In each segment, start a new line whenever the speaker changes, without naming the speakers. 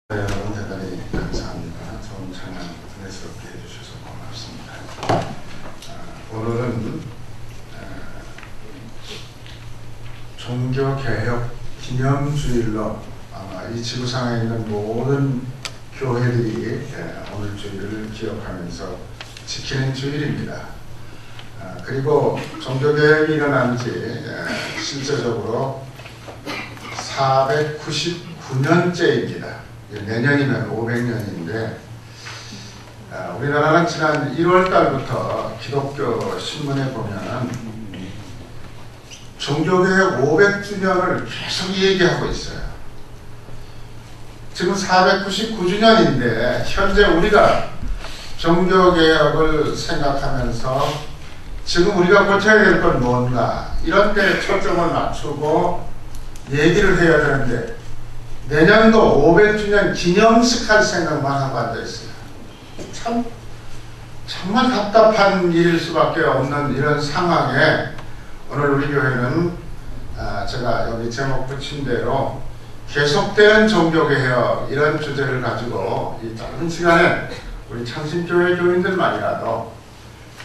여러분 대단히 감사합니다. 좋은 찬양 은혜스럽게 해주셔서 고맙습니다. 오늘은 종교개혁 기념주일로 아마 이 지구상에 있는 모든 교회들이 오늘 주일을 기억하면서 지키는 주일입니다. 그리고 종교개혁이 일어난 지 실제적으로 499년째입니다. 내년이면 500년인데 우리나라는 지난 1월 달부터 기독교 신문에 보면 종교개혁 500주년을 계속 얘기하고 있어요. 지금 499주년인데 현재 우리가 종교개혁을 생각하면서 지금 우리가 고쳐야 될 건 뭔가 이런 데 초점을 맞추고 얘기를 해야 되는데 내년도 500주년 기념식 할 생각만 하고 앉아있어요. 정말 답답한 일일 수밖에 없는 이런 상황에 오늘 우리 교회는 제가 여기 제목 붙인 대로 계속되는 종교개혁 이런 주제를 가지고 이 짧은 시간에 우리 창신교회 교인들만이라도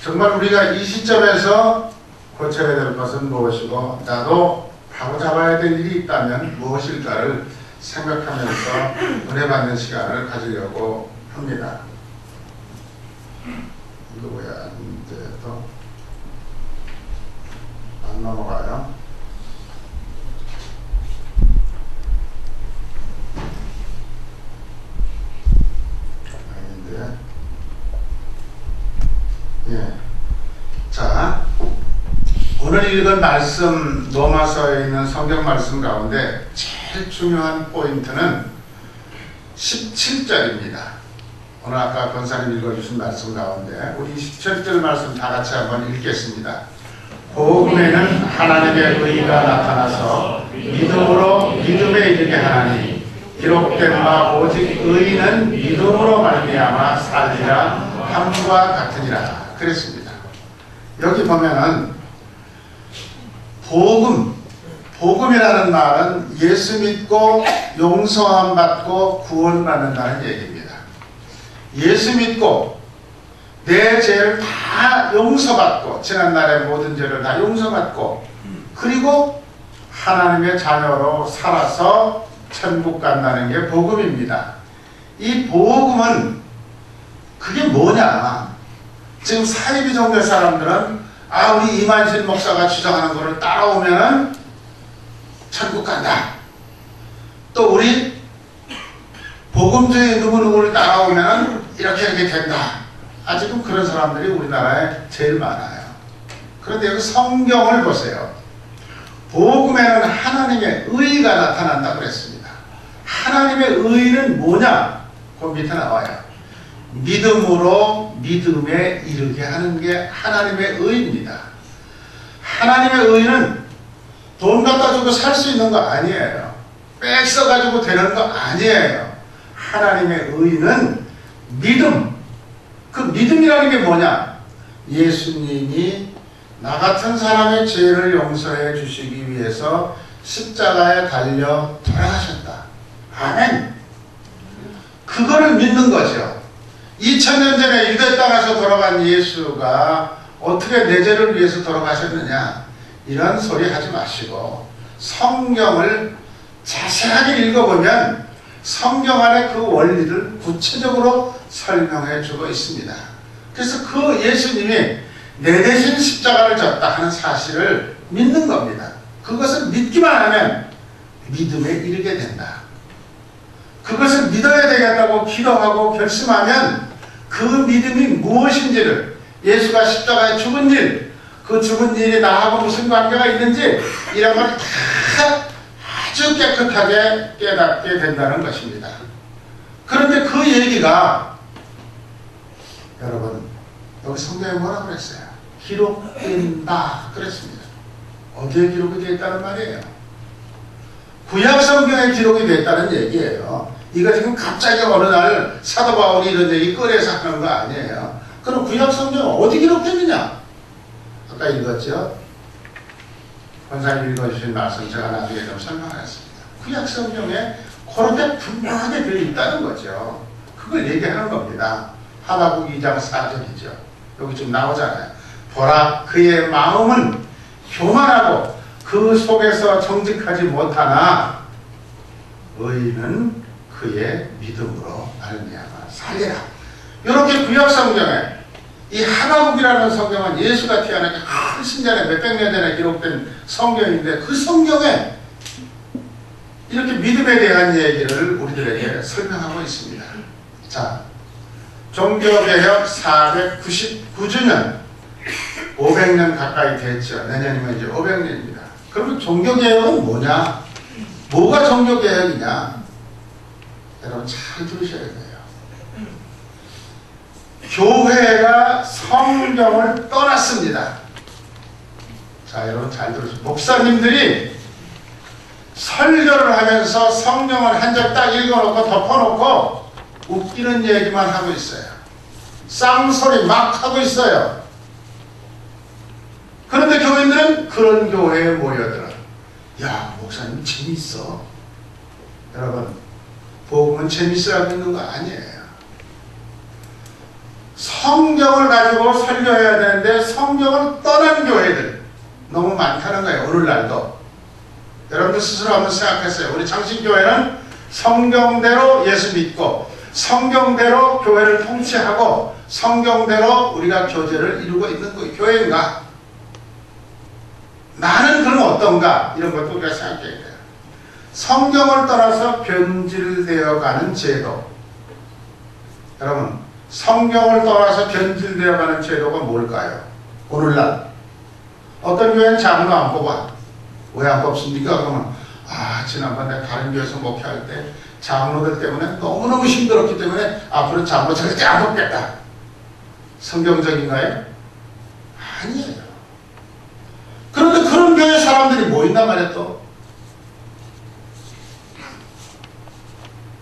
정말 우리가 이 시점에서 고쳐야 될 것은 무엇이고 나도 바로 잡아야 될 일이 있다면 무엇일까를 생각하면서 은혜 받는 시간을 가지려고 합니다. 이거 왜 안 돼도 안 넘어가요? 아닌데. 예. 자, 오늘 읽은 말씀, 로마서에 있는 성경 말씀 가운데 제일 중요한 포인트는 17절입니다. 오늘 아까 권사님 읽어주신 말씀 가운데 우리 17절 말씀 다 같이 한번 읽겠습니다. 복음에는 하나님의 의가 나타나서 믿음으로 믿음에 이르게 하나니 기록된 바 오직 의인은 믿음으로 말미암아 살리라 함과 같으니라 그랬습니다. 여기 보면은 복음이라는 말은 예수 믿고 용서함 받고 구원받는다는 얘기입니다. 예수 믿고 내 죄를 다 용서받고 지난날의 모든 죄를 다 용서받고 그리고 하나님의 자녀로 살아서 천국 간다는 게 복음입니다. 이 복음은 그게 뭐냐? 지금 사이비 종교 사람들은 우리 이만실 목사가 주장하는 것을 따라오면은 천국 간다. 또 우리 복음주의 누구누구를 따라오면은 이렇게 된다. 아직은 그런 사람들이 우리나라에 제일 많아요. 그런데 여기 성경을 보세요. 복음에는 하나님의 의가 나타난다고 그랬습니다. 하나님의 의는 뭐냐? 그 밑에 나와요. 믿음으로 믿음에 이르게 하는 게 하나님의 의입니다. 하나님의 의는 돈 갖다 주고 살 수 있는 거 아니에요. 빽 써가지고 되는 거 아니에요. 하나님의 의는 믿음. 그 믿음이라는 게 뭐냐? 예수님이 나 같은 사람의 죄를 용서해 주시기 위해서 십자가에 달려 돌아가셨다. 아멘. 그거를 믿는 거죠. 2000년 전에 유대 땅에서 돌아간 예수가 어떻게 내 죄를 위해서 돌아가셨느냐 이런 소리 하지 마시고 성경을 자세하게 읽어보면 성경 안에 그 원리를 구체적으로 설명해 주고 있습니다. 그래서 그 예수님이 내 대신 십자가를 졌다 하는 사실을 믿는 겁니다. 그것을 믿기만 하면 믿음에 이르게 된다. 그것을 믿어야 되겠다고 기도하고 결심하면 그 믿음이 무엇인지를 예수가 십자가에 죽은 일, 그 죽은 일이 나하고 무슨 관계가 있는지 이런 걸 다 아주 깨끗하게 깨닫게 된다는 것입니다. 그런데 그 얘기가 여러분 여기 성경에 뭐라고 그랬어요? 기록된다 그랬습니다. 어디에 기록이 되어 있다는 말이에요? 구약 성경에 기록이 됐다는 얘기예요. 이거 지금 갑자기 어느 날 사도 바울이 이런 얘기 꺼내서 하는 거 아니에요. 그럼 구약 성경은 어디 기록됐느냐? 아까 읽었죠? 권사님 읽어주신 말씀 제가 나중에 좀 설명하겠습니다. 구약 성경에 그렇게 분명하게 되어 있다는 거죠. 그걸 얘기하는 겁니다. 하박국 2장 4절이죠. 여기 좀 나오잖아요. 보라, 그의 마음은 교만하고 그 속에서 정직하지 못하나 의인은 그의 믿음으로 말미암아 살리라. 이렇게 구약 성경에 이 하박국이라는 성경은 예수가 태어나기 훨씬 전에 몇백 년 전에 기록된 성경인데 그 성경에 이렇게 믿음에 대한 얘기를 우리들에게 설명하고 있습니다. 자, 종교개혁 499주년 500년 가까이 됐죠. 내년이면 이제 500년입니다. 그러면 종교개혁은 뭐냐? 뭐가 종교개혁이냐? 여러분 잘 들으셔야 돼요. 교회가 성경을 떠났습니다. 자, 여러분 잘 들으세요. 목사님들이 설교를 하면서 성경을 한 절 딱 읽어놓고 덮어놓고 웃기는 얘기만 하고 있어요. 쌍소리 막 하고 있어요. 그런데 교인들은 그런 교회에 모여들어. 야, 목사님 재밌어. 여러분, 복음은 재밌으라고 있는 거 아니에요. 성경을 가지고 설교해야 되는데 성경을 떠난 교회들 너무 많다는 거예요. 오늘날도. 여러분들 스스로 한번 생각했어요. 우리 장신교회는 성경대로 예수 믿고 성경대로 교회를 통치하고 성경대로 우리가 교제를 이루고 있는 교회인가? 나는 그럼 어떤가? 이런 것도 우리가 생각해야 돼요. 성경을 떠나서 변질되어 가는 제도. 여러분, 성경을 떠나서 변질되어 가는 제도가 뭘까요? 오늘날 어떤 교회는 장로 안 뽑아. 왜 안 뽑습니까? 그러면 지난번 내가 다른 교회에서 목회할 때 장로들 때문에 너무너무 힘들었기 때문에 앞으로 장로 절대 안 뽑겠다. 성경적인가요? 아니에요. 그런데 그런 교회 사람들이 뭐 있단 말이에요 또?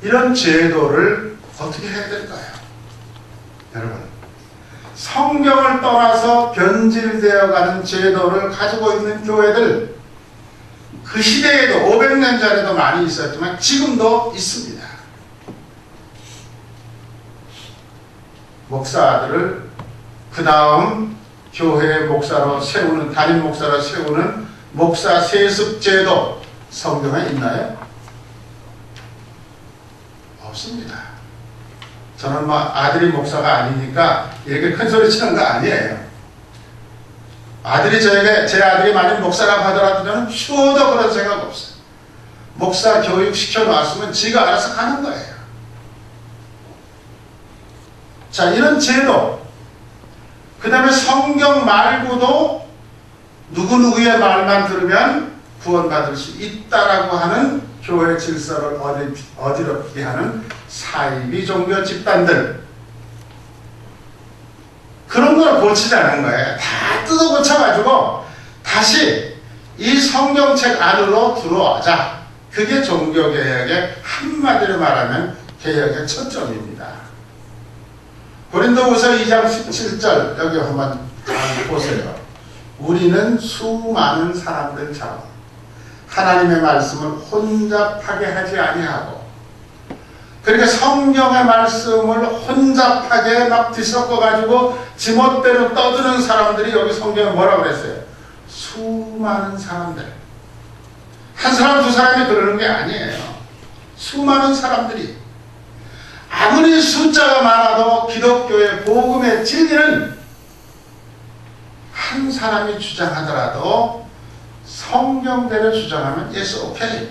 이런 제도를 어떻게 해야 될까요? 여러분, 성경을 떠나서 변질되어가는 제도를 가지고 있는 교회들 그 시대에도 500년 전에도 많이 있었지만 지금도 있습니다. 목사들을 그 다음 교회의 목사로 세우는, 담임 목사로 세우는 목사 세습제도 성경에 있나요? 없습니다. 저는 아들이 목사가 아니니까 이렇게 큰 소리 치는 거 아니에요. 제 아들이 만약 목사라고 하더라도 저는 추워도 그런 생각 없어요. 목사 교육 시켜놨으면 지가 알아서 가는 거예요. 자, 이런 제도, 그 다음에 성경 말고도 누구누구의 말만 들으면 구원받을 수 있다라고 하는 교회 질서를 어지럽게 하는 사이비 종교 집단들, 그런 걸 고치자는 거예요. 다 뜯어 고쳐가지고 다시 이 성경책 안으로 들어와자. 그게 종교개혁의 한마디로 말하면 개혁의 초점입니다. 고린도후서 2장 17절 여기 한번 보세요. 우리는 수많은 사람들처럼 하나님의 말씀을 혼잡하게 하지 아니하고, 그러니까 성경의 말씀을 혼잡하게 막 뒤섞어가지고 지멋대로 떠드는 사람들이 여기 성경에 뭐라고 그랬어요? 수많은 사람들. 한 사람 두 사람이 그러는 게 아니에요. 수많은 사람들이. 아무리 숫자가 많아도 기독교의 복음의 진리는 한 사람이 주장하더라도 성경대로 주장하면 yes, 오케이.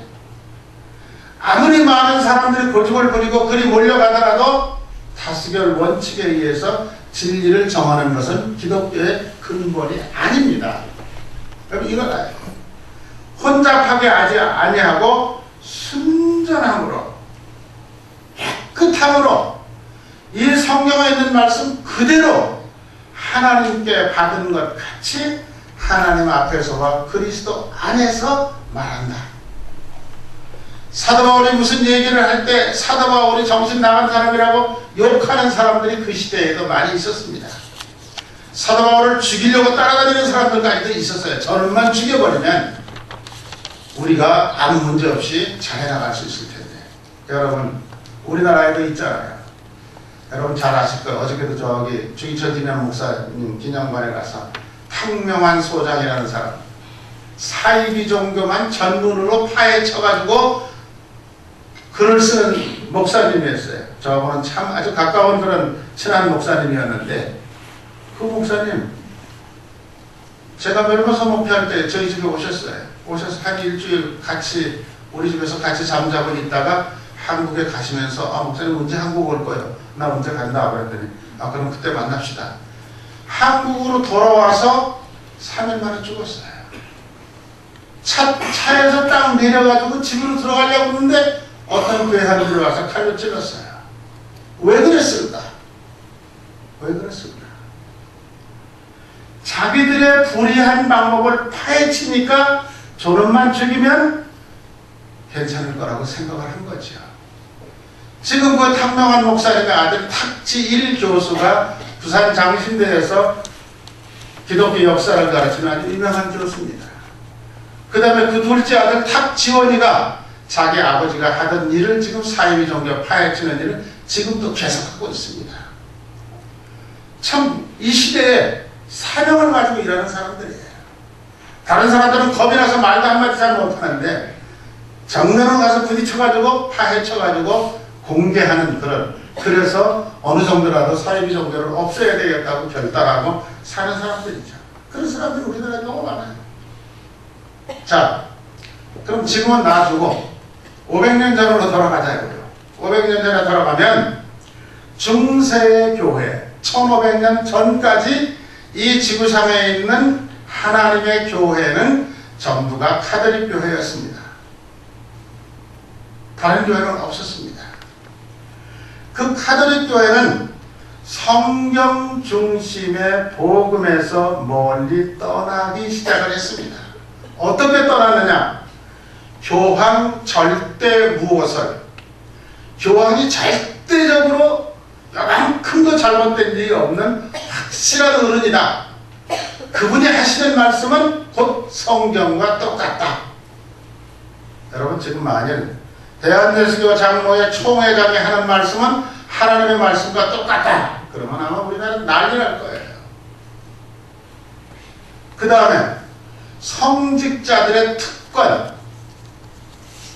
아무리 많은 사람들이 고집을 부리고 그리 몰려가더라도 다수결 원칙에 의해서 진리를 정하는 것은 기독교의 근본이 아닙니다. 여러분 이걸 알아요. 혼잡하게 하지 아니하고 순전함으로, 깨끗함으로 이 성경에 있는 말씀 그대로 하나님께 받은 것 같이 하나님 앞에서와 그리스도 안에서 말한다. 사도 바울이 무슨 얘기를 할 때 사도 바울이 정신 나간 사람이라고 욕하는 사람들이 그 시대에도 많이 있었습니다. 사도 바울을 죽이려고 따라다니는 사람들까지도 있었어요. 저놈만 죽여버리면 우리가 아무 문제 없이 잘 해나갈 수 있을 텐데. 여러분 우리나라에도 있잖아요. 여러분 잘 아실 거예요. 어저께도 저기 주기철 김현 목사님 기념관에 가서 탁명한 소장이라는 사람, 사이비 종교만 전문으로 파헤쳐가지고 글을 쓰는 목사님이었어요. 저분은 참 아주 가까운 그런 친한 목사님이었는데, 그 목사님 제가 멜버서 목회할 때 저희 집에 오셨어요. 오셔서 한 일주일 같이 우리 집에서 같이 잠자고 있다가 한국에 가시면서 목사님 언제 한국 올 거예요? 나 언제 간다 그랬더니 그럼 그때 만납시다. 한국으로 돌아와서 3일 만에 죽었어요. 차에서 딱 내려가지고 집으로 들어가려고 하는데 어떤 괴한들이 와서 칼로 찔렀어요. 왜 그랬을까? 왜 그랬을까? 자기들의 불의한 방법을 파헤치니까 저놈만 죽이면 괜찮을 거라고 생각을 한 거죠. 지금 그 탁명한 목사님의 아들 탁지일 교수가 부산 장신대에서 기독교 역사를 가르치는 아주 유명한 교수입니다. 그 다음에 그 둘째 아들 탁지원이가 자기 아버지가 하던 일을 지금 사이비 종교 파헤치는 일을 지금도 계속하고 있습니다. 참 이 시대에 사명을 가지고 일하는 사람들이에요. 다른 사람들은 겁이 나서 말도 한마디 잘 못하는데 정면으로 가서 부딪혀가지고 파헤쳐가지고 공개하는 그래서 어느 정도라도 사이비 종교를 없애야 되겠다고 결단하고 사는 사람들이죠. 그런 사람들이 우리나라에 너무 많아요. 자, 그럼 지금은 놔두고 500년 전으로 돌아가자고요. 500년 전에 돌아가면 중세 교회 1500년 전까지 이 지구상에 있는 하나님의 교회는 전부가 카톨릭 교회였습니다. 다른 교회는 없었습니다. 그 카톨릭 교회는 성경 중심의 복음에서 멀리 떠나기 시작을 했습니다. 어떻게 떠났느냐? 교황 절대 무호설. 교황이 절대적으로 요만큼도 잘못된 일이 없는 확실한 어른이다. 그분이 하시는 말씀은 곧 성경과 똑같다. 여러분 지금 만일 대한예수교 장로회 총회장이 하는 말씀은 하나님의 말씀과 똑같다. 그러면 아마 우리나라는 난리 날 거예요. 그 다음에 성직자들의 특권.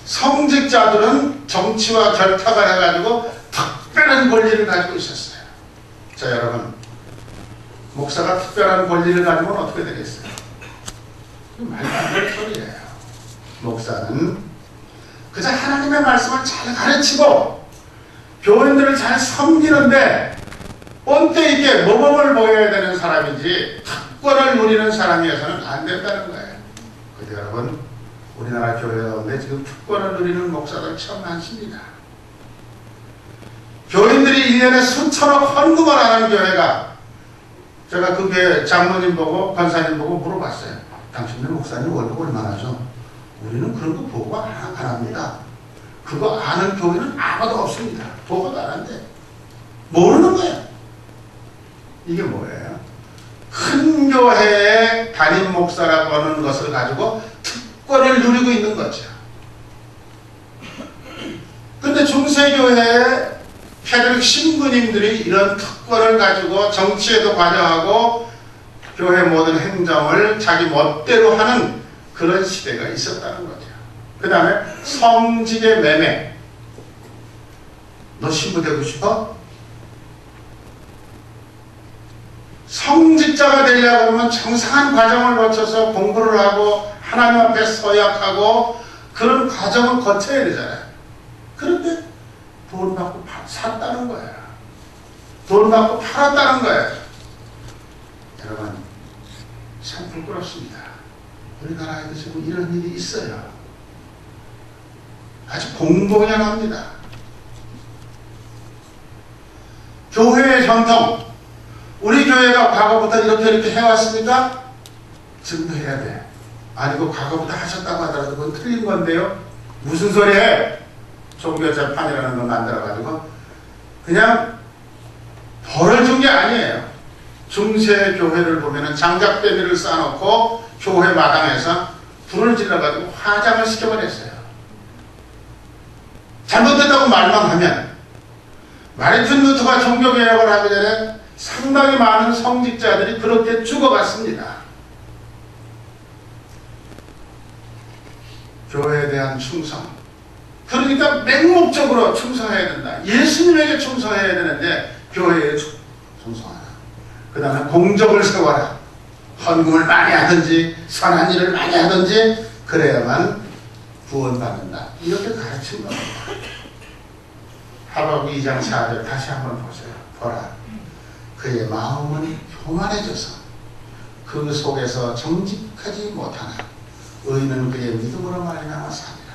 성직자들은 정치와 결탁을 해가지고 특별한 권리를 가지고 있었어요. 자, 여러분, 목사가 특별한 권리를 가지면 어떻게 되겠어요? 말도 안 되는 소리예요. 목사는 그저 하나님의 말씀을 잘 가르치고 교인들을 잘 섬기는데 본때 있게 모범을 보여야 되는 사람이지 특권을 누리는 사람이어서는 안 된다는 거예요. 그런데 여러분, 우리나라 교회 가운데 지금 특권을 누리는 목사들 참 많습니다. 교인들이 1년에 수천억 헌금을 하는 교회가, 제가 그 교회 장로님 보고 권사님 보고 물어봤어요. 당신들 목사님 월급 얼마나 줘? 우리는 그런 거 보고 안 합니다. 그거 아는 교회는 아무도 없습니다. 보고도 안 한대. 모르는 거예요. 이게 뭐예요? 큰 교회의 담임 목사라고 하는 것을 가지고 특권을 누리고 있는 거죠. 그런데 중세교회의 카톨릭 신부님들이 이런 특권을 가지고 정치에도 관여하고 교회 모든 행정을 자기 멋대로 하는 그런 시대가 있었다는 거죠. 그 다음에 성직의 매매. 너 신부 되고 싶어? 성직자가 되려고 하면 정상한 과정을 거쳐서 공부를 하고 하나님 앞에 서약하고 그런 과정을 거쳐야 되잖아요. 그런데 돈 받고 샀다는 거예요. 돈 받고 팔았다는 거예요. 여러분, 참 부끄럽습니다. 우리나라에도 지금 이런 일이 있어요. 아주 공공연합니다. 교회의 전통, 우리 교회가 과거부터 이렇게 해왔습니까? 지금도 해야 돼. 아니고 과거부터 하셨다고 하더라도 그건 틀린 건데요. 무슨 소리 해? 종교재판이라는 걸 만들어가지고 그냥 벌을 준 게 아니에요. 중세 교회를 보면은 장작대비를 쌓아놓고 교회 마당에서 불을 질러가지고 화장을 시켜버렸어요. 잘못됐다고 말만 하면, 마르틴 루터가 종교개혁을 하기 전에 상당히 많은 성직자들이 그렇게 죽어갔습니다. 교회에 대한 충성. 그러니까 맹목적으로 충성해야 된다. 예수님에게 충성해야 되는데 교회에 충성하라. 그 다음에 공적을 세워라. 헌금을 많이 하든지 선한 일을 많이 하든지 그래야만 구원받는다. 이렇게 가르친 겁니다. 하박국 2장 4절 다시 한번 보세요. 보라. 그의 마음은 교만해져서 그 속에서 정직하지 못하나 의인은 그의 믿음으로 말미암아 삽니다.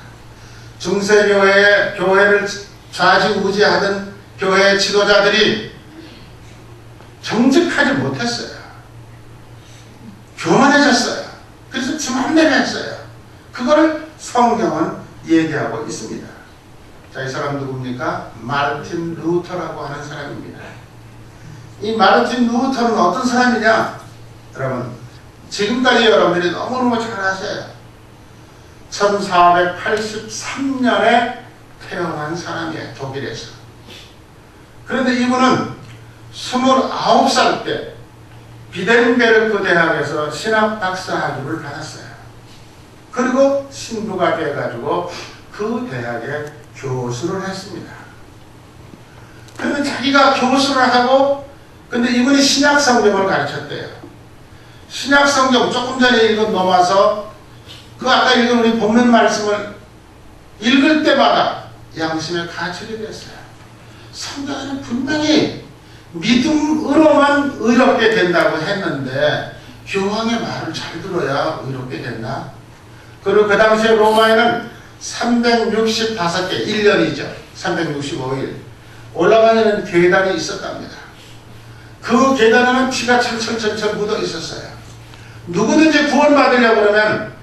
중세교회의 교회를 좌지우지하던 교회 지도자들이 정직하지 못했어요. 교만해졌어요. 그래서 주만대를 했어요. 그거를 성경은 얘기하고 있습니다. 자, 이 사람 누굽니까? 마르틴 루터라고 하는 사람입니다. 이 마르틴 루터는 어떤 사람이냐? 여러분, 지금까지 여러분들이 너무너무 잘 아셔요. 1483년에 태어난 사람이에요. 독일에서. 그런데 이분은 29살 때 비덴베르크 대학에서 신학 박사 학위를 받았어요. 그리고 신부가 돼가지고 그 대학에 교수를 했습니다. 그러면 자기가 교수를 하고, 근데 이분이 신약 성경을 가르쳤대요. 신약 성경 조금 전에 읽은 넘어서 그 아까 읽은 우리 본문 말씀을 읽을 때마다 양심의 가책이 됐어요. 성경에는 분명히 믿음으로만 의롭게 된다고 했는데 교황의 말을 잘 들어야 의롭게 된다. 그리고 그 당시에 로마에는 365개, 1년이죠. 365일. 올라가는 계단이 있었답니다. 그 계단에는 피가 철철철철 묻어 있었어요. 누구든지 구원받으려고 그러면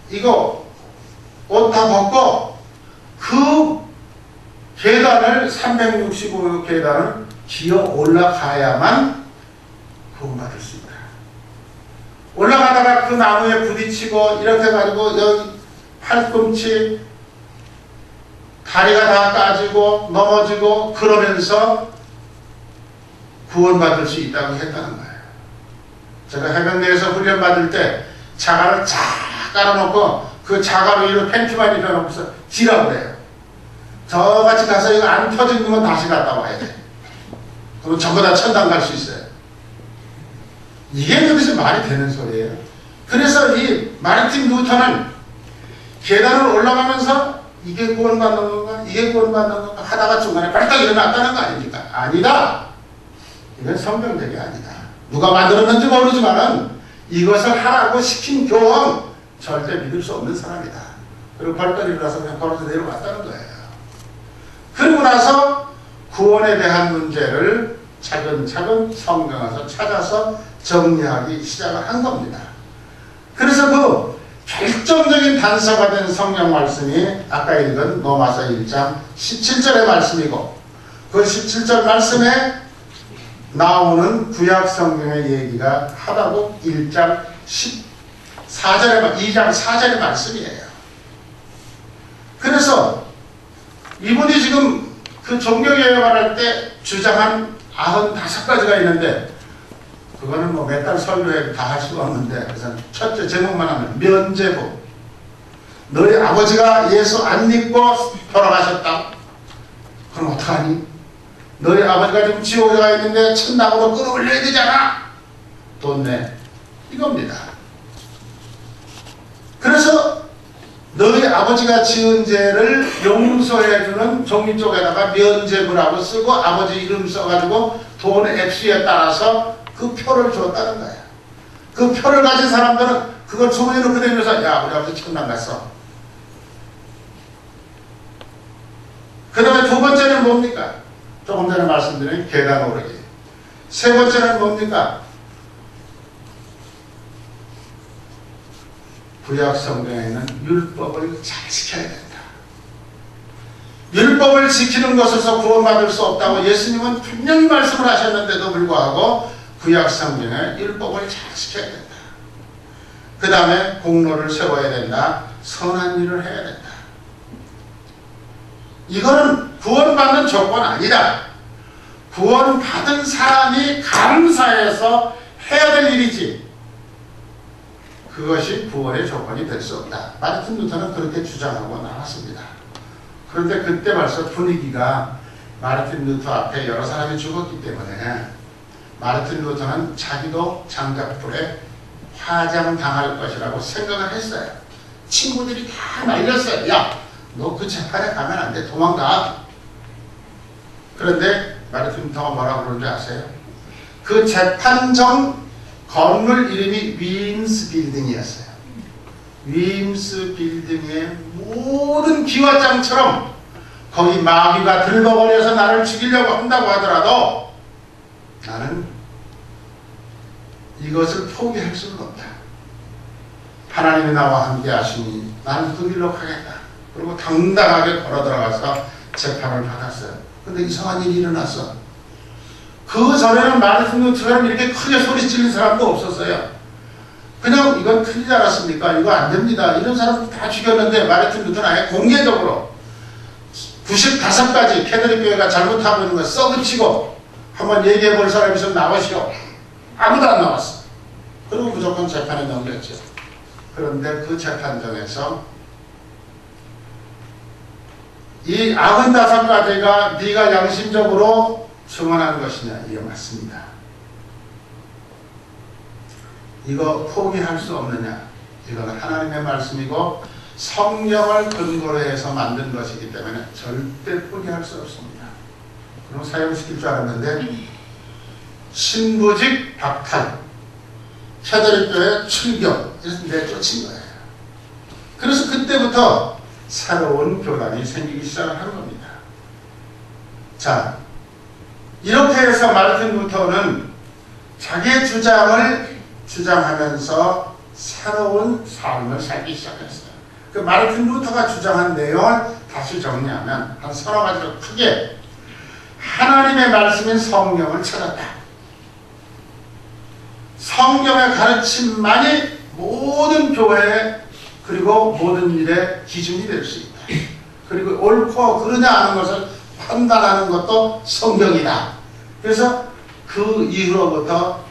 이거 옷 다 벗고 그 계단을 365 계단을 기어 올라가야만 구원받을 수 있다. 올라가다가 그 나무에 부딪히고 이렇게 해가지고 여기 팔꿈치 다리가 다 까지고 넘어지고 그러면서 구원받을 수 있다고 했다는 거예요. 제가 해병대에서 훈련받을 때 자갈을 쫙 깔아놓고 그 자갈 위로 팬티만 입혀놓고서 지라고 그래요. 저같이 가서 이거 안 터진 건 다시 갔다 와야 돼. 그럼 전부 다 천당 갈 수 있어요. 이게 도대체 말이 되는 소리예요. 그래서 이 마르틴 루터는 계단을 올라가면서 이게 구원받는 건가? 이게 구원받는 건가? 하다가 중간에 빨딱 일어났다는 거 아닙니까? 아니다. 이건 성경적이 아니다. 누가 만들었는지 모르지만은 이것을 하라고 시킨 교황 절대 믿을 수 없는 사람이다. 그리고 벌떡 일어나서 그냥 걸어서 내려왔다는 거예요. 그리고 나서 구원에 대한 문제를 차근차근 성경에서 찾아서 정리하기 시작을 한 겁니다. 그래서 그 결정적인 단서가 된 성경 말씀이 아까 읽은 로마서 1장 17절의 말씀이고, 그 17절 말씀에 나오는 구약 성경의 얘기가 하다고 1장 2장 4절의 말씀이에요. 그래서 이분이 지금 그 종교개혁을 할 때 주장한 95가지가 있는데, 그거는 뭐 몇 달 설교에 다 할 수가 없는데, 그래서 첫째 제목만 하면 면죄부. 너희 아버지가 예수 안 믿고 돌아가셨다. 그럼 어떡하니? 너희 아버지가 지금 지옥에 가 있는데 천당으로 끌어올려야 되잖아. 돈 내. 이겁니다. 그래서 너희 아버지가 지은 죄를 용서해주는 종이 쪽에다가 면죄부라고 쓰고 아버지 이름 써가지고 돈 액수에 따라서 그 표를 줬다는 거야. 그 표를 가진 사람들은 그걸 주머니로 그대면서 야, 우리 아버지 천당 갔어. 그 다음에 두 번째는 뭡니까? 조금 전에 말씀드린 계단 오르기. 세 번째는 뭡니까? 구약 성경에는 율법을 잘 지켜야 된다. 율법을 지키는 것에서 구원받을 수 없다고 예수님은 분명히 말씀을 하셨는데도 불구하고 구약 성경에 율법을 잘 지켜야 된다. 그 다음에 공로를 세워야 된다. 선한 일을 해야 된다. 이거는 구원받는 조건 아니다. 구원받은 사람이 감사해서 해야 될 일이지 그것이 구원의 조건이 될 수 없다. 마르틴 루터는 그렇게 주장하고 나왔습니다. 그런데 그때 벌써 분위기가 마르틴 루터 앞에 여러 사람이 죽었기 때문에 마르틴 루터는 자기도 장작불에 화장당할 것이라고 생각을 했어요. 친구들이 다 말렸어요. 야, 너 그 재판에 가면 안 돼. 도망가. 그런데 마르틴 루터가 뭐라고 그러는지 아세요? 그 재판정 건물 이름이 윈스 빌딩이었어요. 윈스 빌딩의 모든 기와장처럼 거기 마귀가 들먹거려서 나를 죽이려고 한다고 하더라도 나는 이것을 포기할 수는 없다. 하나님이 나와 함께 하시니 나는 그 길로 가겠다. 그리고 당당하게 걸어 들어가서 재판을 받았어요. 근데 이상한 일이 일어났어. 그 전에는 마르틴 루터처럼 이렇게 크게 소리 지르는 사람도 없었어요. 그냥 이건 틀리지 않았습니까? 이거 안 됩니다. 이런 사람들 다 죽였는데 마르틴 루터는 아예 공개적으로 95가지 캐톨릭 교회가 잘못하고 있는 거 썩으치고 한번 얘기해 볼 사람이 있으면 나오시오. 아무도 안 나왔어. 그리고 무조건 재판에 넘겼죠. 그런데 그 재판정에서 이 95가지가 네가 양심적으로 증언한 것이냐? 이게 맞습니다. 이거 포기할 수 없느냐? 이건 하나님의 말씀이고 성경을 근거로 해서 만든 것이기 때문에 절대 포기할 수 없습니다. 그럼 사형시킬 줄 알았는데 신부직 박탈, 캐톨릭교회 출교 이래서 내쫓은 거예요. 그래서 그때부터 새로운 교단이 생기기 시작을 한 겁니다. 자, 이렇게 해서 마르틴 루터는 자기의 주장을 주장하면서 새로운 삶을 살기 시작했어요. 그 마르틴 루터가 주장한 내용을 다시 정리하면 한 서너 가지로 크게 하나님의 말씀인 성경을 찾았다. 성경의 가르침만이 모든 교회 그리고 모든 일의 기준이 될 수 있다. 그리고 옳고 그르냐 하는 것을 판단하는 것도 성경이다. 그래서 그 이후로부터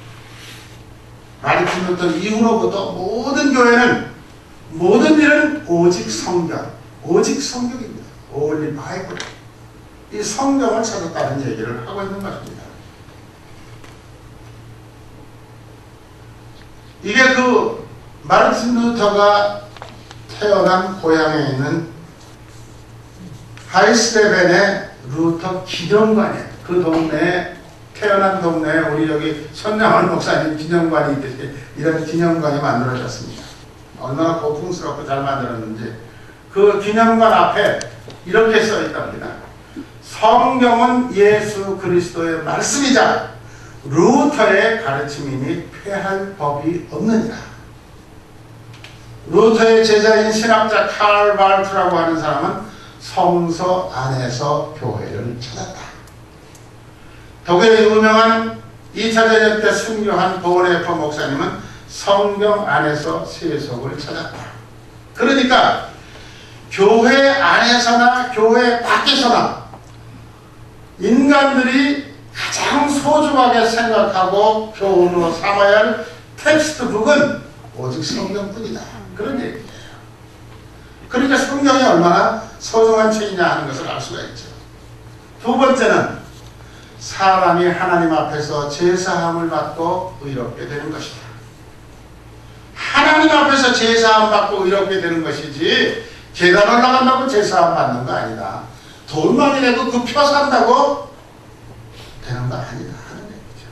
마르틴 루터 이후로부터 모든 교회는 모든 일은 오직 성경, 오직 성경입니다. Only Bible. 이 성경을 찾았다는 얘기를 하고 있는 것입니다. 이게 그 마르틴 루터가 태어난 고향에 있는 하이스레벤의 루터 기념관이에요. 그 동네에 태어난 동네에 우리 여기 손양원 목사님 기념관이 있듯이 이런 기념관이 만들어졌습니다. 얼마나 고풍스럽고 잘 만들었는지 그 기념관 앞에 이렇게 써 있답니다. 성경은 예수 그리스도의 말씀이자 루터의 가르침이니 폐할 법이 없느니라. 루터의 제자인 신학자 칼 바르트라고 하는 사람은 성서 안에서 교회를 찾았다. 독일의 유명한 2차 대전 때 순교한 보네퍼 목사님은 성경 안에서 세속을 찾았다. 그러니까 교회 안에서나 교회 밖에서나 인간들이 가장 소중하게 생각하고 교훈으로 삼아야 할 텍스트북은 오직 성경뿐이다. 그런 얘기예요. 그러니까 성경이 얼마나 소중한 책이냐 하는 것을 알 수가 있죠. 두 번째는 사람이 하나님 앞에서 제사함을 받고 의롭게 되는 것이다. 하나님 앞에서 제사함 받고 의롭게 되는 것이지 계단 올라간다고 제사함 받는 거 아니다. 돈 많이 내고 그 표 산다고 되는 거 아니다 하는 얘기죠.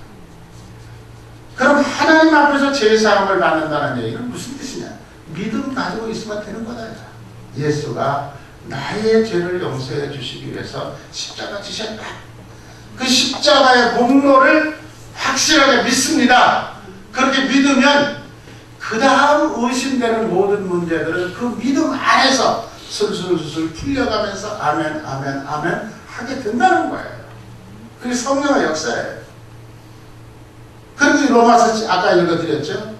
그럼 하나님 앞에서 제사함을 받는다는 얘기는 무슨 뜻이냐? 믿음 가지고 있으면 되는 거다. 예수가 나의 죄를 용서해 주시기 위해서 십자가 지셨다. 그 십자가의 공로를 확실하게 믿습니다. 그렇게 믿으면 그 다음 의심되는 모든 문제들은 그 믿음 안에서 술술술 풀려가면서 아멘 아멘 아멘 하게 된다는 거예요. 그게 성령의 역사예요. 그리고 로마서 아까 읽어드렸죠.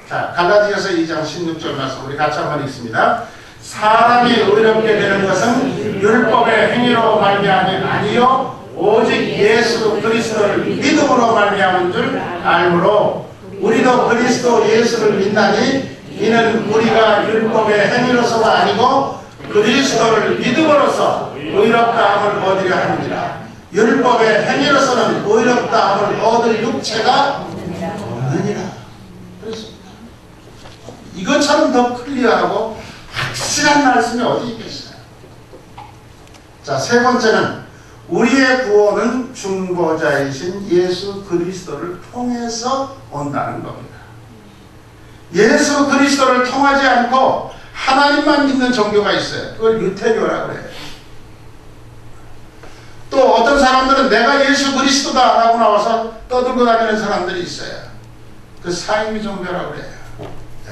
자, 갈라디아서 2장 16절 말씀 우리 같이 한번 읽습니다. 사람이 의롭게 되는 것은 율법의 행위로 말미암이 아니요 오직 예수 그리스도를 믿음으로 말미암은 줄 알므로 우리도 그리스도 예수를 믿나니 이는 우리가 율법의 행위로서가 아니고 그리스도를 믿음으로써 의롭다함을 얻으려 함이니라. 율법의 행위로서는 의롭다함을 얻을 육체가 없느니라. 그렇습니다. 이것처럼 더 클리어하고 확실한 말씀이 어디 있겠어요? 자, 세 번째는 우리의 구원은 중보자이신 예수 그리스도를 통해서 온다는 겁니다. 예수 그리스도를 통하지 않고 하나님만 믿는 종교가 있어요. 그걸 유태교라고 해요. 또 어떤 사람들은 내가 예수 그리스도다 라고 나와서 떠들고 다니는 사람들이 있어요. 그 사이비 종교라고 해요.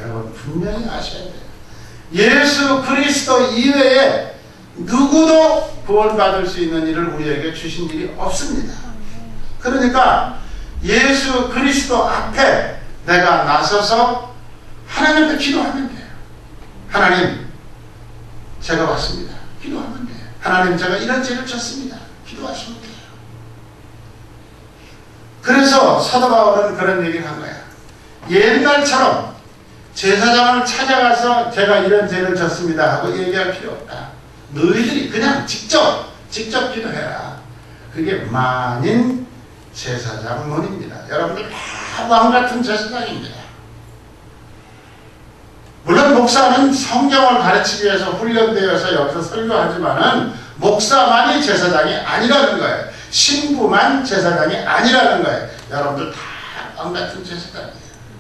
여러분 분명히 아셔야 돼요. 예수 그리스도 이외에 누구도 구원받을 수 있는 일을 우리에게 주신 일이 없습니다. 그러니까 예수 그리스도 앞에 내가 나서서 하나님께 기도하면 돼요. 하나님, 제가 왔습니다. 기도하면 돼요. 하나님, 제가 이런 죄를 졌습니다. 기도하시면 돼요. 그래서 사도 바울은 그런 얘기를 한 거야. 옛날처럼 제사장을 찾아가서 제가 이런 죄를 졌습니다 하고 얘기할 필요 없다. 너희들이 그냥 직접 기도해라. 그게 만인 제사장론입니다. 여러분들 다 왕같은 제사장입니다. 물론 목사는 성경을 가르치기 위해서 훈련되어서 여기서 설교하지만은 목사만이 제사장이 아니라는 거예요. 신부만 제사장이 아니라는 거예요. 여러분들 다 왕같은 제사장이에요.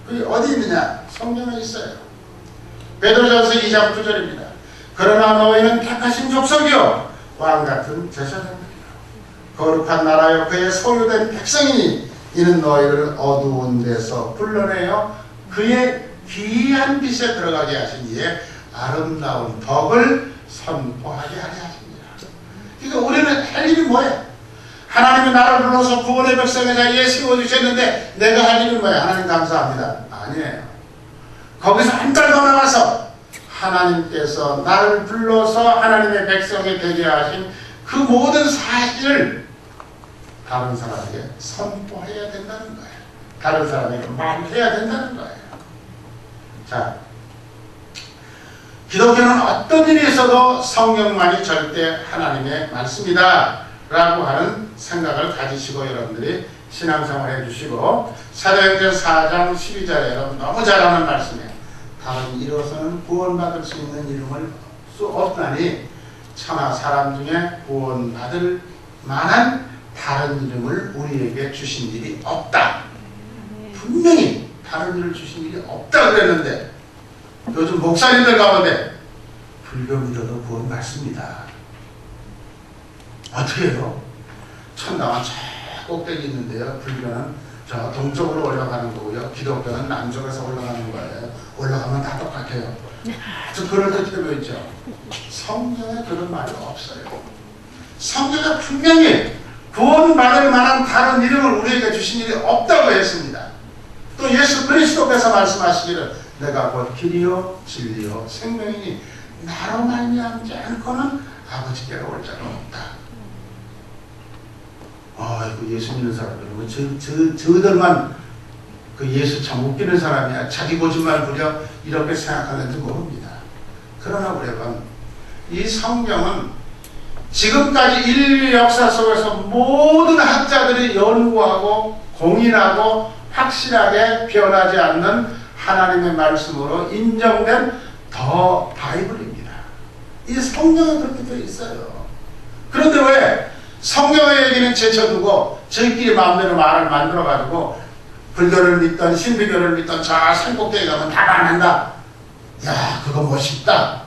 그게 어디 있느냐? 성경에 있어요. 베드로전서 2장 9절입니다. 그러나 너희는 택하신 족속이요 왕같은 제사장들이요 거룩한 나라요 그의 소유된 백성이니 이는 너희를 어두운 데서 불러내어 그의 귀한 빛에 들어가게 하신 이의 아름다운 덕을 선포하게 하게 하십니다. 그러니까 우리는 할 일이 뭐예요? 하나님이 나를 불러서 구원의 백성의 자리에 세워주셨는데 내가 할 일은 뭐예요? 하나님 감사합니다. 아니에요. 거기서 한 달 더 나가서 하나님께서 나를 불러서 하나님의 백성이 되게 하신 그 모든 사실을 다른 사람에게 선포해야 된다는 거예요. 다른 사람에게 말해야 된다는 거예요. 자, 기독교는 어떤 일이 있어도 성경만이 절대 하나님의 말씀이다 라고 하는 생각을 가지시고 여러분들이 신앙생활 해주시고 사도행전 4장 12절에 여러분 너무 잘 아는 말씀이에요. 다른 이로서는 구원받을 수 있는 이름을 수 없나니 차마 사람 중에 구원받을 만한 다른 이름을 우리에게 주신 일이 없다. 분명히 다른 일을 주신 일이 없다 그랬는데 요즘 목사님들 가운데 불교 믿어도 구원 받습니다. 어떻게 해요? 천당은 저 꼭대기 있는데요. 불교는 저 동쪽으로 올라가는 거고요. 기독교는 남쪽에서 올라가는 거예요. 올라가면 다 똑같아요. 아주 그럴듯해 보이죠? 성경에 그런 말이 없어요. 성경에 분명히 구원받을 만한 다른 이름을 우리에게 주신 일이 없다고 했습니다. 또 예수 그리스도께서 말씀하시기를 내가 곧 길이요 진리요 생명이니 나로 말미암지 않고는 아버지께로 올 자가 없다. 아이고 예수 믿는 사람들은 뭐 저들만 그 예수 참 웃기는 사람이야. 자기 거짓말 부려 이렇게 생각하는지 모릅니다. 그러나 우리가 이 성경은 지금까지 인류 역사 속에서 모든 학자들이 연구하고 공인하고 확실하게 변하지 않는 하나님의 말씀으로 인정된 더 바이블입니다. 이 성경에 그렇게 되어 있어요. 그런데 왜 성경의 얘기는 제쳐두고 저희끼리 마음대로 말을 만들어가지고 불교를 믿던 신비교를 믿던 저 산꼭대기 가면 다 만난다. 야 그거 멋있다.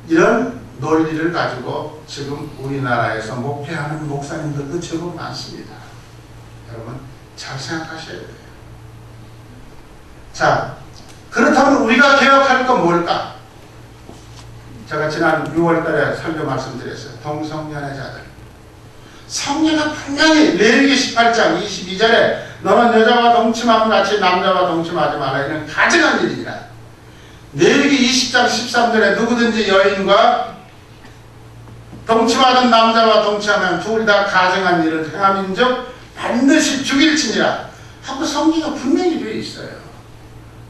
이런 논리를 가지고 지금 우리나라에서 목회하는 목사님들도 제법 많습니다. 여러분 잘 생각하셔야 돼요. 자, 그렇다면 우리가 개혁할 건 뭘까? 제가 지난 6월달에 설교 말씀드렸어요. 동성연애자들. 성경은 분명히 레위기 18장 22절에 너는 여자와 동침함 같이 남자와 동침하지 말라. 이는 가증한 일이니라. 레위기 20장 13절에 누구든지 여인과 동치받은 남자와 동치하면 둘 다 가증한 일을 행함인즉 반드시 죽일지니라 하고 성경에 분명히 되어 있어요.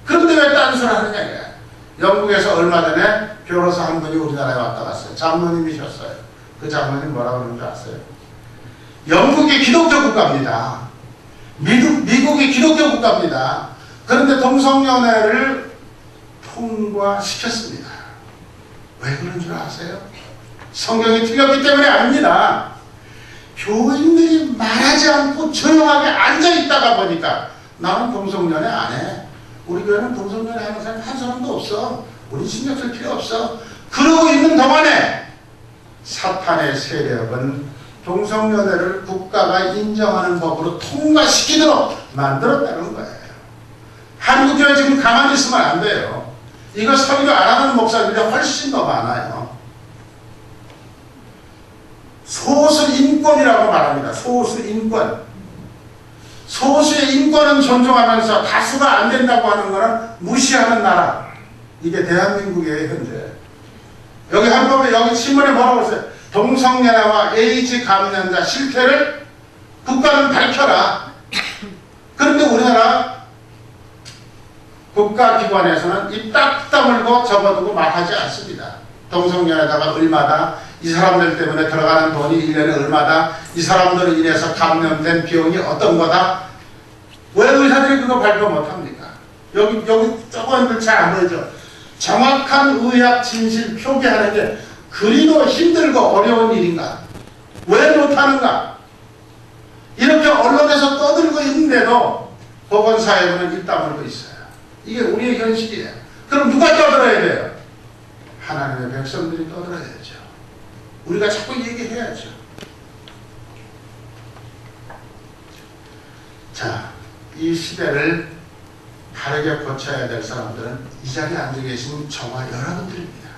그런데 왜 딴소리 하느냐 이거야. 영국에서 얼마 전에 변호사 한 분이 우리나라에 왔다 갔어요. 장로님이셨어요. 그 장로님 뭐라고 그러는 줄 아세요? 영국이 기독교 국가입니다. 미국이 기독교 국가입니다. 그런데 동성연애를 통과시켰습니다. 왜 그런 줄 아세요? 성경이 틀렸기 때문에 아닙니다. 교인들이 말하지 않고 조용하게 앉아있다가 보니까 나는 동성연애 안 해. 우리 교회는 동성연애 하는 사람 한 사람도 없어. 우리 신경 쓸 필요 없어. 그러고 있는 동안에 사탄의 세력은 동성연애를 국가가 인정하는 법으로 통과시키도록 만들었다는 거예요. 한국교회 지금 가만히 있으면 안 돼요. 이거 설교 안 하는 목사들이 훨씬 더 많아요. 소수인권이라고 말합니다. 소수인권. 소수의 인권은 존중하면서 다수가 안 된다고 하는 거는 무시하는 나라. 이게 대한민국이에요, 현재. 여기 한번에 여기 신문에 뭐라고 했어요? 동성연애와 에이즈 감염자 실태를 국가는 밝혀라. 그런데 우리나라 국가기관에서는 입 딱 다물고 접어두고 말하지 않습니다. 동성연애자가 얼마다, 이 사람들 때문에 들어가는 돈이 1년에 얼마다, 이 사람들로 인해서 감염된 비용이 어떤 거다. 왜 의사들이 그거 발표 못합니까? 여기 조금들 잘 안 보이죠? 정확한 의학 진실 표기하는 게 그리도 힘들고 어려운 일인가? 왜 못하는가? 이렇게 언론에서 떠들고 있는데도 보건사회부는 입 다물고 있어요. 이게 우리의 현실이에요. 그럼 누가 떠들어야 돼요? 하나님의 백성들이 떠들어야죠. 우리가 자꾸 얘기해야죠. 자, 이 시대를 바르게 고쳐야 될 사람들은 이 자리에 앉아 계신 저와 여러분들입니다.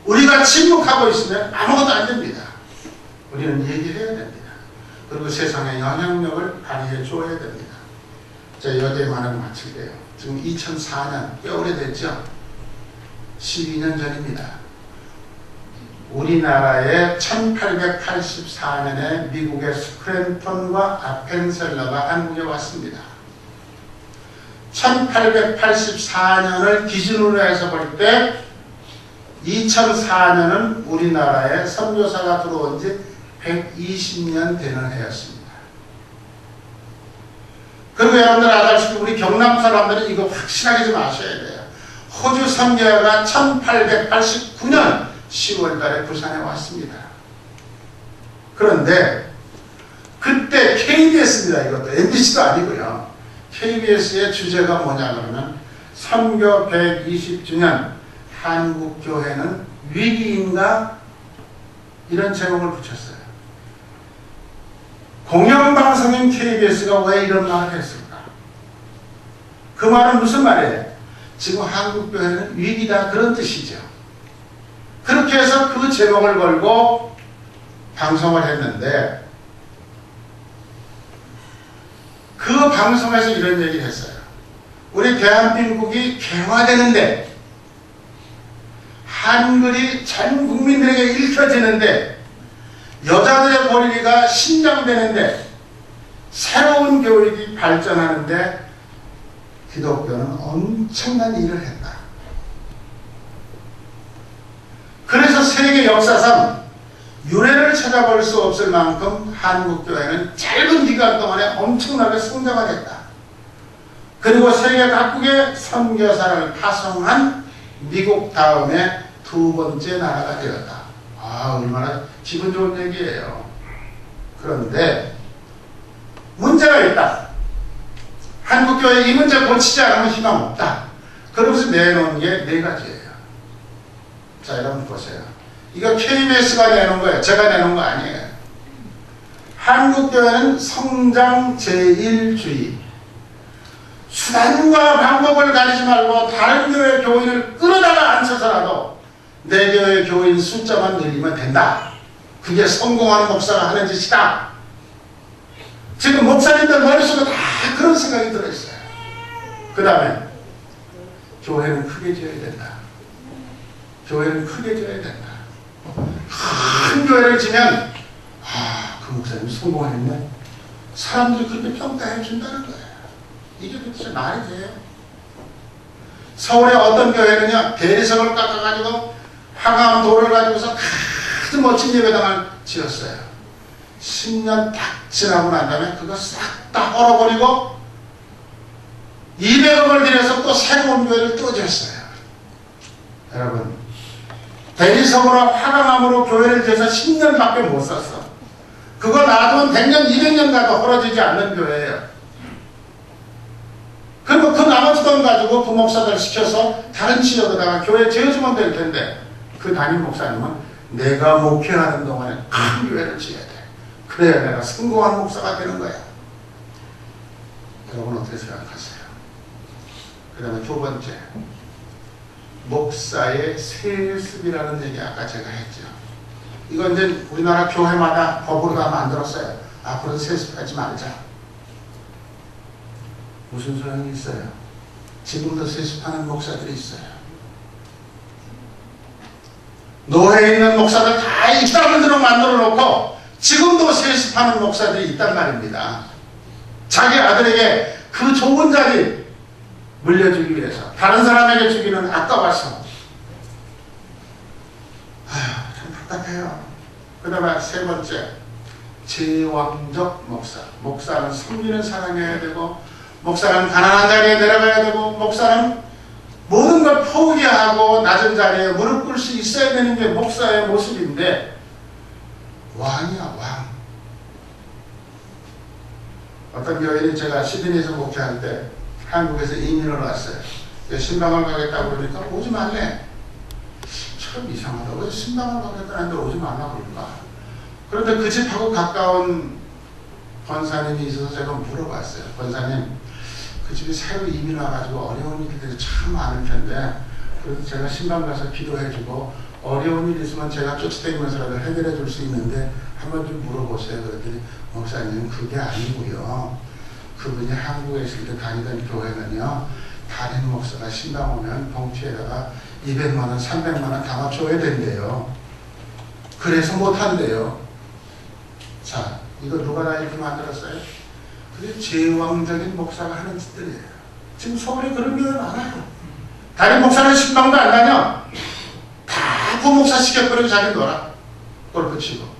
우리가 침묵하고 있으면 아무것도 안 됩니다. 우리는 얘기해야 됩니다. 그리고 세상에 영향력을 발휘해 줘야 됩니다. 자, 여대만을 마칠게요. 지금 2004년, 꽤 오래됐죠? 12년 전입니다. 우리나라에 1884년에 미국의 스크랜턴과 아펜셀러가 한국에 왔습니다. 1884년을 기준으로 해서 볼 때 2004년은 우리나라에 선교사가 들어온 지 120년 되는 해였습니다. 그리고 여러분들 알다시피 우리 경남 사람들은 이거 확실하게 좀 아셔야 돼요. 호주 선교사가 1889년 10월 달에 부산에 왔습니다. 그런데 그때 KBS입니다. 이것도 MBC도 아니고요. KBS의 주제가 뭐냐 그러면 선교 120주년 한국교회는 위기인가? 이런 제목을 붙였어요. 공영방송인 KBS가 왜 이런 말을 했을까? 그 말은 무슨 말이에요? 지금 한국교회는 위기다, 그런 뜻이죠. 그렇게 해서 그 제목을 걸고 방송을 했는데 그 방송에서 이런 얘기를 했어요. 우리 대한민국이 개화되는데 한글이 전 국민들에게 읽혀지는데 여자들의 권리가 신장되는데 새로운 교육이 발전하는데 기독교는 엄청난 일을 했다. 그래서 세계 역사상 유래를 찾아볼 수 없을 만큼 한국교회는 짧은 기간 동안에 엄청나게 성장을 했다. 그리고 세계 각국에 선교사를 파송한 미국 다음에 두 번째 나라가 되었다. 아, 얼마나 기분 좋은 얘기예요. 그런데 문제가 있다. 한국교회 이 문제 고치지 않으면 희망 없다. 그러면서 내놓은 게 네 가지예요. 자, 여러분 보세요. 이거 KBS가 내놓은 거예요. 제가 내놓은 거 아니에요. 한국교회는 성장 제1주의. 수단과 방법을 가리지 말고 다른 교회 교인을 끌어다가 앉혀서라도 내 교회 교인 숫자만 늘리면 된다. 그게 성공하는 목사가 하는 짓이다. 지금 목사님들 머릿속에 다 그런 생각이 들어있어요. 그 다음에 교회는 크게 지어야 된다. 교회는 크게 지어야 된다. 큰 교회를 지면 그 목사님 성공했네. 사람들이 그렇게 평가해 준다는 거예요. 이게 도대체 말이 돼요? 서울의 어떤 교회는요, 대리석을 깎아가지고 황암 돌을 가지고서 아주 멋진 예배당을 지었어요. 10년 딱 지나고 난 다음에 그거 싹 다 헐어버리고 200억을 들여서 또 새로운 교회를 또 지었어요. 여러분, 대리석으로 화강암으로 교회를 지어서 10년밖에 못 썼어. 그거 놔두면 100년, 200년 가도 헐어지지 않는 교회예요. 그리고 그 나머지 돈 가지고 그 목사들 시켜서 다른 지역에다가 교회 지어주면 될 텐데, 그 담임 목사님은 내가 목회하는 동안에 큰 교회를 지어야 돼. 그래야 내가 성공한 목사가 되는 거야. 여러분 어떻게 생각하세요? 그 다음에 두 번째, 목사의 세습이라는 얘기 아까 제가 했죠. 이건 이제 우리나라 교회마다 법으로 다 만들었어요. 앞으로 세습하지 말자. 무슨 소용이 있어요? 지금도 세습하는 목사들이 있어요. 노회에 있는 목사들 다 입다물도록 만들어 놓고 지금도 세습하는 목사들이 있단 말입니다. 자기 아들에게 그 좋은 자리 물려주기 위해서, 다른 사람에게 주기는 아까워서. 참 답답해요. 그 다음에 세 번째, 제왕적 목사. 목사는 섬기는 사람이어야 되고, 목사는 가난한 자리에 내려가야 되고, 목사는 모든 걸 포기하고 낮은 자리에 무릎 꿇을 수 있어야 되는 게 목사의 모습인데, 왕이야, 왕. 어떤 교인이 제가 시드니에서 목회할 때 한국에서 이민을 왔어요. 신방을 가겠다고 그러니까 오지 말래. 참 이상하다. 왜 신방을 가겠다는데 오지 말라고 그럴까? 그런데 그 집하고 가까운 권사님이 있어서 제가 물어봤어요. 권사님, 그 집이 새로 이민 와가지고 어려운 일들이 참 많을 텐데, 그래서 제가 신방 가서 기도해주고 어려운 일 있으면 제가 쫓아다니면서라도 해결해 줄 수 있는데 한번 좀 물어보세요. 그랬더니 목사님, 그게 아니고요. 그분이 한국에 있을 때 다니던 교회는요, 담임 목사가 신방 오면 봉투에다가 200만 원, 300만 원 담아줘야 된대요. 그래서 못한대요. 자, 이거 누가 다 이렇게 만들었어요? 그게 제왕적인 목사가 하는 짓들이에요. 지금 서울에 그런 교회 많아요. 담임 목사는 신방도 안 다녀. 다 부목사 시켜버리고 자기 놀아. 골프 치고.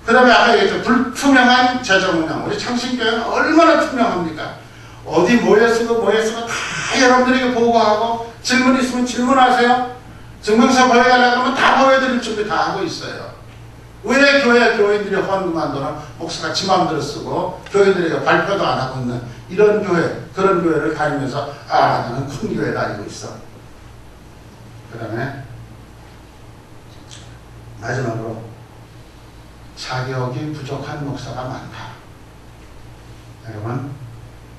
그 다음에 아까 얘기했죠. 불투명한 재정 운영. 우리 창신교회는 얼마나 투명합니까? 어디 모여쓰고 다 여러분들에게 보고하고, 질문 있으면 질문하세요. 증명서 보여달라고 하면 다 보여드릴 준비 다 하고 있어요. 왜 교인들이 헌금한 돈을 목사가 지 마음대로 쓰고 교인들에게 발표도 안 하고 있는 이런 교회, 그런 교회를 다니면서 나는 큰 교회 다니고 있어. 그 다음에 마지막으로 자격이 부족한 목사가 많다. 여러분,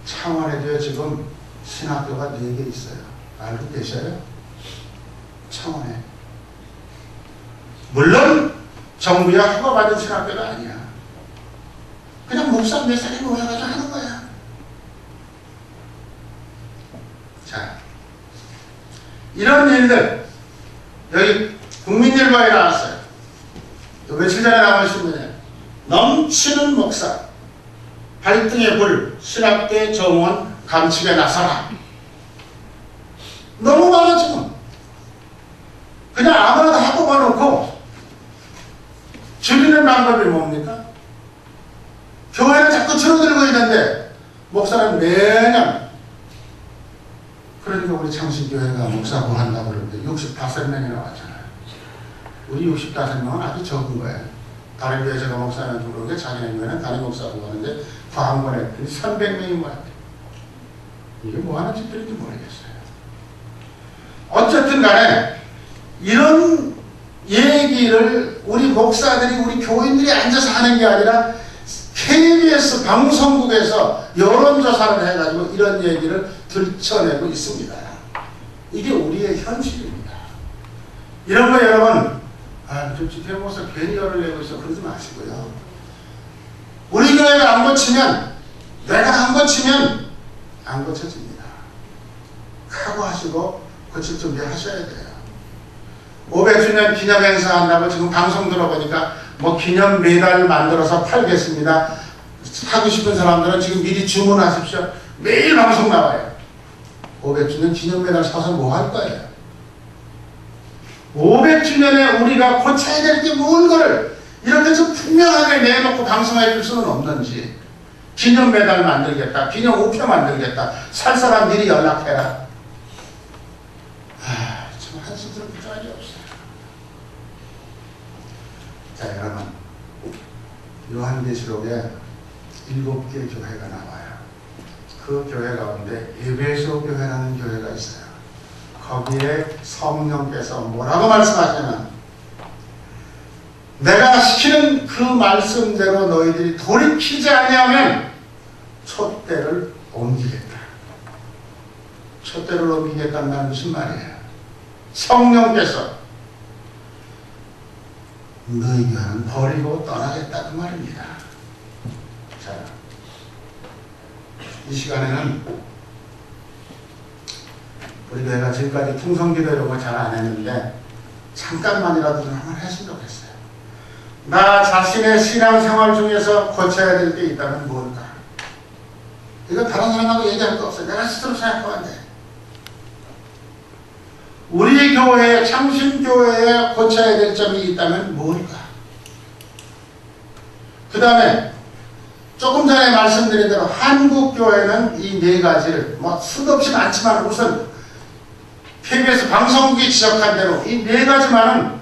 창원에도 지금 신학교가 4개 있어요. 알고 계셔요? 창원에. 물론 정부야 허가받은 신학교가 아니야. 그냥 목사 몇 살이 모여가지고 하는 거야. 자, 이런 일들 여기 국민일보에 나왔어요. 며칠 전에 나온 신문에 넘치는 목사, 발등의 불, 신학대 정원 감축에 나서라. 너무 많아 지금. 그냥 아무나 다 뽑아놓고 줄이는 방법이 뭡니까? 교회는 자꾸 줄어들고 있는데 목사는 매년, 그러니까 우리 창신교회가 목사 구한다고 그러는데 65명이 나왔잖아요. 우리 65명은 아주 적은 거예요. 다른 교회 제가 목사는 부르는데 자기네 교회는 다른 목사 구하는데 과한 했더니 300명이 모였대. 이게 뭐 하는 짓들인지 모르겠어요. 어쨌든 간에 이런 얘기를 우리 목사들이, 우리 교인들이 앉아서 하는 게 아니라 KBS 방송국에서 여론조사를 해가지고 이런 얘기를 들춰내고 있습니다. 이게 우리의 현실입니다. 이런 거 여러분, 저 지태 목사 괜히 열을 내고 있어 그러지 마시고요. 우리 교회가 안 고치면, 내가 안 고치면 안 고쳐집니다. 각오하시고 고칠 준비 하셔야 돼요. 500주년 기념 행사 한다고 지금 방송 들어보니까 뭐 기념 메달을 만들어서 팔겠습니다. 하고 싶은 사람들은 지금 미리 주문하십시오. 매일 방송 나와요. 500주년 기념 메달 사서 뭐 할 거예요? 500주년에 우리가 고쳐야 될 게 뭔 거를 이렇게 좀 분명하게 내놓고 방송해 줄 수는 없는지. 기념 메달 만들겠다. 기념 우표 만들겠다. 살 사람 미리 연락해라. 참 한숨들 부족하지 없어요. 자, 여러분, 요한계시록에 7개의 교회가 나와요. 그 교회 가운데 에베소 교회라는 교회가 있어요. 거기에 성령께서 뭐라고 말씀하시냐면, 내가 시키는 그 말씀대로 너희들이 돌이키지 아니하면 촛대를 옮기겠다. 촛대를 옮기겠다는 말 무슨 말이에요? 성령께서 너희 교회는 버리고 떠나겠다 그 말입니다. 자, 이 시간에는 우리 교회가 지금까지 풍성기도 이런 거 잘 안 했는데 잠깐만이라도 좀 한번 했으면 좋겠어요. 나 자신의 신앙생활 중에서 고쳐야 될 게 있다면 뭘까? 이거 다른 사람하고 얘기할 거 없어요. 내가 스스로 생각하면 돼. 우리 교회에, 창신교회에 고쳐야 될 점이 있다면 뭘까? 그 다음에 조금 전에 말씀드린 대로 한국교회는 이 4가지를 뭐 수도 없이 많지만 우선 KBS 방송국이 지적한 대로 이 4가지만은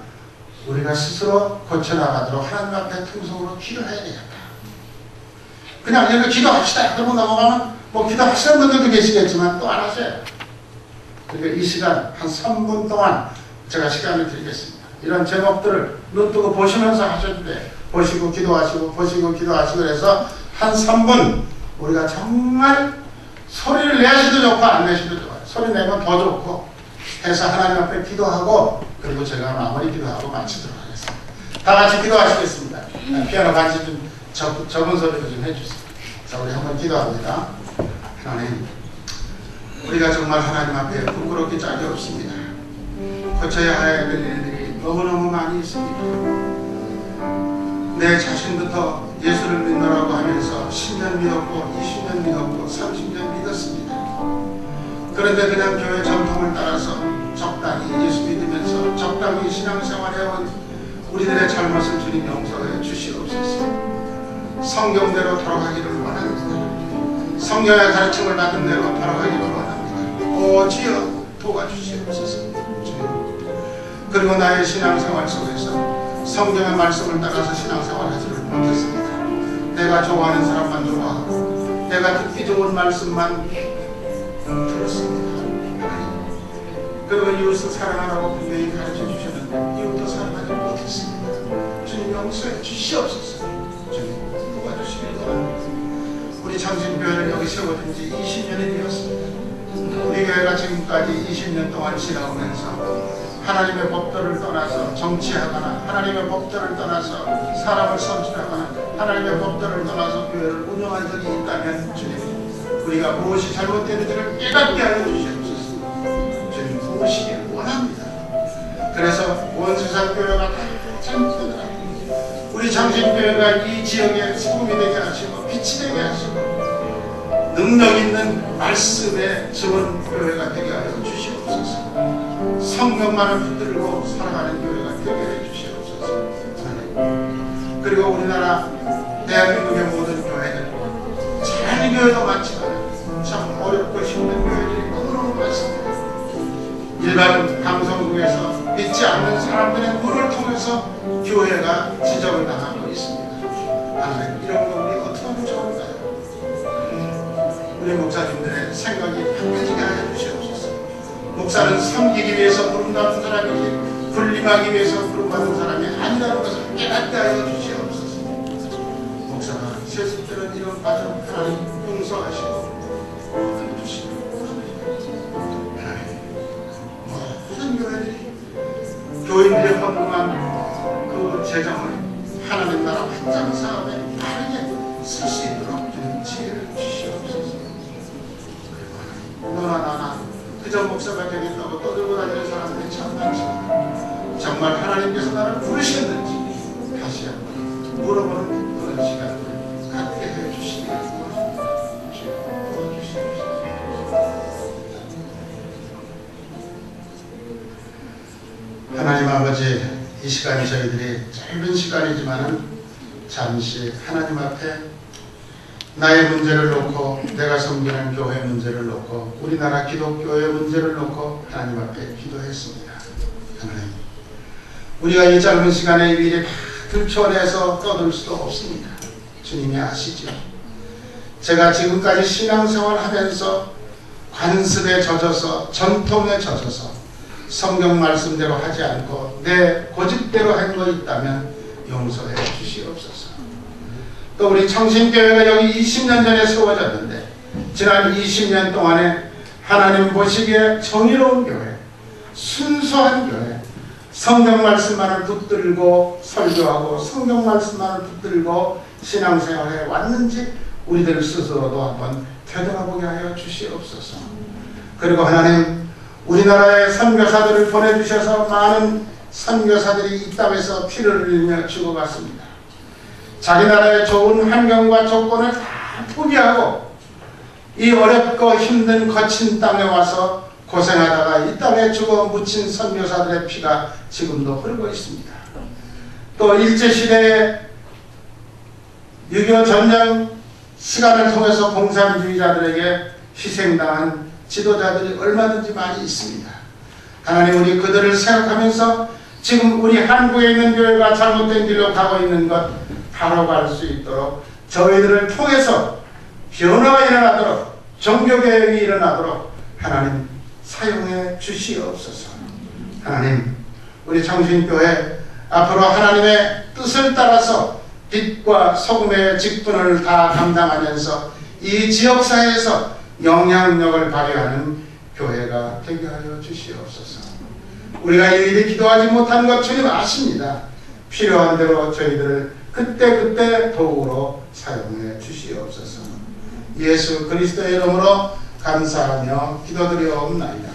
우리가 스스로 고쳐나가도록 하나님 앞에 통성으로 기도해야 되겠다. 그냥 이렇게 기도합시다. 그러고 넘어가면 뭐 기도하시는 분들도 계시겠지만 또 안 하세요. 그러니까 이 시간 한 3분 동안 제가 시간을 드리겠습니다. 이런 제목들을 눈 뜨고 보시면서 하셔도 돼요. 보시고 기도하시고 보시고 기도하시고 그래서 한 3분 우리가 정말 소리를 내셔도 좋고 안 내셔도 좋아요. 소리 내면 더 좋고 해서 하나님 앞에 기도하고 그리고 제가 마무리 기도하고 마치도록 하겠습니다. 다 같이 기도하시겠습니다. 피아노 같이 좀 적은 소리도 좀 해주세요. 자, 우리 한번 기도합니다. 하나님, 우리가 정말 하나님 앞에 부끄럽기 짝이 없습니다. 고쳐야 할 일들이 너무너무 많이 있습니다. 내 자신부터 예수를 믿노라고 하면서 10년 믿었고 20년 믿었고 30년 믿었습니다. 그런데 그냥 교회 전통을 따라서 적당히 예수 믿으면서 적당히 신앙생활해온 우리들의 잘못을 주님 용서해 주시옵소서. 성경대로 돌아가기를 원합니다. 성경의 가르침을 받은 대로 돌아가기를 원합니다. 오 주여 도와주시옵소서. 그리고 나의 신앙생활 속에서 성경의 말씀을 따라서 신앙생활하지를 못했습니다. 내가 좋아하는 사람만 좋아하고 내가 듣기 좋은 말씀만 들었습니다. 그리고 이웃을 사랑하라고 분명히 가르쳐 주셨는데 이웃도 사랑하지 못했습니다. 주님 용서해 주시옵소서. 주님 도와주시길 바랍니다. 우리 창신교회를 여기 세워진 지 20년이 되었습니다. 우리 교회가 지금까지 20년 동안 지나오면서 하나님의 법도를 떠나서 정치하거나 하나님의 법도를 떠나서 사람을 선출하거나 하나님의 법도를 떠나서 교회를 운영한 적이 있다면 주님 우리가 무엇이 잘못되는지를 깨닫게 하여 주시옵소서. 주님 도우시길 원합니다. 그래서 온 세상 교회가 다 잘못되더라 우리 장신교회가 이 지역에 소금이 되게 하시고 빛이 되게 하시고 능력 있는 말씀의 증언 교회가 되게 하여 주시옵소서. 성령만을 붙들고 살아가는 교회가 되게 해 주시옵소서. 그리고 우리나라 대한민국의 모든 교회들 잘 교회도 많지만 참 어렵고 힘든 교회들이 너무너무 많습니다. 일반 방송국에서 믿지 않는 사람들의 눈을 통해서 교회가 지적을 당하고 있습니다. 하나님 이런 거 우리 어떻게 하면 좋을까요? 우리 목사님들의 생각이 바뀌게 하여 주시옵소서. 목사는 섬기기 위해서 부름받은 사람이지 군림하기 위해서 부름받은 사람이 아니라는 것을 깨닫게 하여 주시옵소서. 목사가 세습들은 이런 빠져 하나님 용서하시고 해주시고 모든 교회들이 교인들의 헌금한 그 재정을 하나님 나라 확장 사업에 바르게 쓸 수 있도록 지혜를 주시옵소서. 너나 나나 그저 목사가 되겠다고 떠들고 다니는 사람들이 참 많습니다. 정말 하나님께서 나를 부르셨는지 다시 한번 물어보는 그런 시간을 갖게 해주시기 바랍니다. 하나님 아버지, 이 시간이 저희들이 짧은 시간이지만 잠시 하나님 앞에 나의 문제를 놓고, 내가 섬기는 교회 문제를 놓고, 우리나라 기독교의 문제를 놓고 하나님 앞에 기도했습니다. 하나님, 우리가 이 짧은 시간에 이 일에 다 들춰내서 떠들 수도 없습니다. 주님이 아시죠. 제가 지금까지 신앙생활 하면서 관습에 젖어서, 전통에 젖어서 성경 말씀대로 하지 않고 내 고집대로 한 거 있다면 용서해 주시옵소서. 또 우리 청신교회가 여기 20년 전에 세워졌는데 지난 20년 동안에 하나님 보시기에 정의로운 교회, 순수한 교회, 성경 말씀만을 붙들고 설교하고 성경 말씀만을 붙들고 신앙생활에 왔는지 우리들 스스로도 한번 되돌아보게 하여 주시옵소서. 그리고 하나님, 우리나라에 선교사들을 보내주셔서 많은 선교사들이 이 땅에서 피를 흘리며 죽어갔습니다. 자기 나라의 좋은 환경과 조건을 다 포기하고 이 어렵고 힘든 거친 땅에 와서 고생하다가 이 땅에 죽어 묻힌 선교사들의 피가 지금도 흐르고 있습니다. 또 일제시대에 6.25 전쟁 시간을 통해서 공산주의자들에게 희생당한 지도자들이 얼마든지 많이 있습니다. 하나님, 우리 그들을 생각하면서 지금 우리 한국에 있는 교회가 잘못된 길로 가고 있는 것 바로 갈 수 있도록 저희들을 통해서 변화가 일어나도록, 종교개혁이 일어나도록 하나님 사용해 주시옵소서. 하나님, 우리 청신교회 앞으로 하나님의 뜻을 따라서 빛과 소금의 직분을 다 감당하면서 이 지역사회에서 영향력을 발휘하는 교회가 되게 하여 주시옵소서. 우리가 일일이 기도하지 못한 것 주님 아십니다. 필요한 대로 저희들을 그때그때 도구로 사용해 주시옵소서. 예수 그리스도의 이름으로 감사하며 기도드리옵나이다.